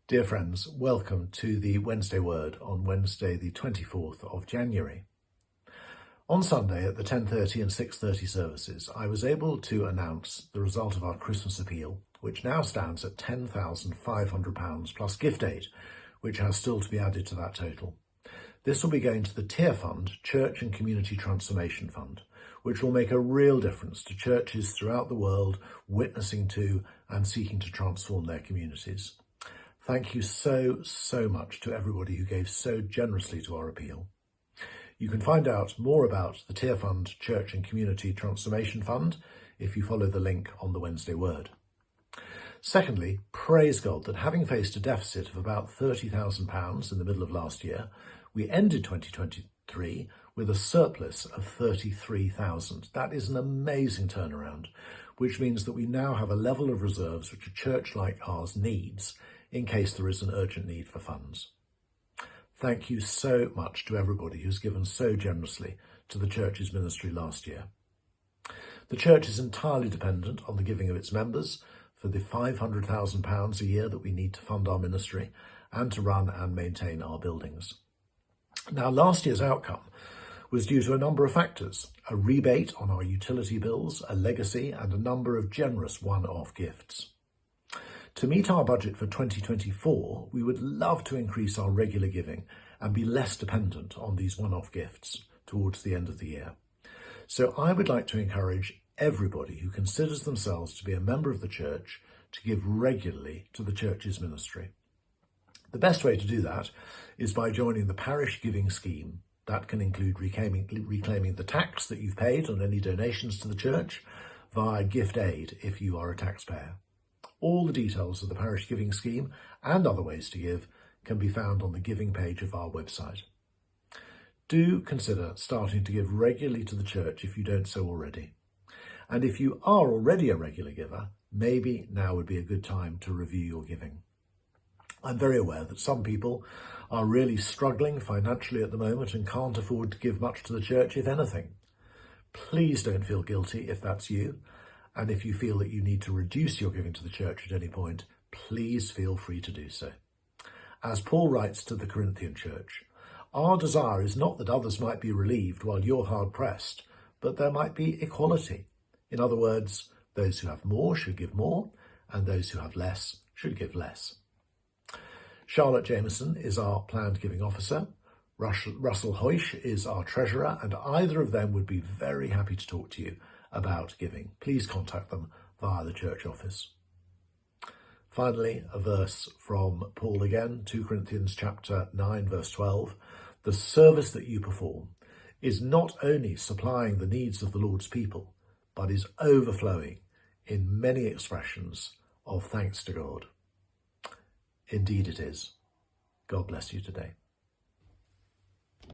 Dear friends, welcome to the Wednesday Word on Wednesday the 24th of January. On Sunday at the 10:30 and 6:30 services, I was able to announce the result of our Christmas appeal, which now stands at £10,500 plus gift aid, which has still to be added to that total. This will be going to the TIER Fund, Church and Community Transformation Fund, which will make a real difference to churches throughout the world witnessing to and seeking to transform their communities. Thank you so much to everybody who gave so generously to our appeal. You can find out more about the TIER Fund, Church and Community Transformation Fund if you follow the link on the Wednesday Word. Secondly, praise God that having faced a deficit of about £30,000 in the middle of last year, we ended 2023 with a surplus of £33,000. That is an amazing turnaround, which means that we now have a level of reserves which a church like ours needs in case there is an urgent need for funds. Thank you so much to everybody who's given so generously to the church's ministry last year. The church is entirely dependent on the giving of its members for the £500,000 a year that we need to fund our ministry and to run and maintain our buildings. Now, last year's outcome was due to a number of factors: a rebate on our utility bills, a legacy, and a number of generous one-off gifts. To meet our budget for 2024, we would love to increase our regular giving and be less dependent on these one-off gifts towards the end of the year. So I would like to encourage everybody who considers themselves to be a member of the church to give regularly to the church's ministry. The best way to do that is by joining the parish giving scheme. That can include reclaiming the tax that you've paid on any donations to the church via gift aid if you are a taxpayer. All the details of the parish giving scheme and other ways to give can be found on the giving page of our website. Do consider starting to give regularly to the church if you don't so already. And if you are already a regular giver, maybe now would be a good time to review your giving. I'm very aware that some people are really struggling financially at the moment and can't afford to give much to the church, if anything. Please don't feel guilty if that's you. And if you feel that you need to reduce your giving to the church at any point, please feel free to do so. As Paul writes to the Corinthian church, our desire is not that others might be relieved while you're hard pressed, but there might be equality. In other words, those who have more should give more, and those who have less should give less. Charlotte Jameson is our planned giving officer. Russell Hoysh is our treasurer, and either of them would be very happy to talk to you about giving. Please contact them via the church office. Finally, a verse from Paul again, 2 Corinthians chapter 9, verse 12. The service that you perform is not only supplying the needs of the Lord's people, but is overflowing in many expressions of thanks to God. Indeed it is. God bless you today.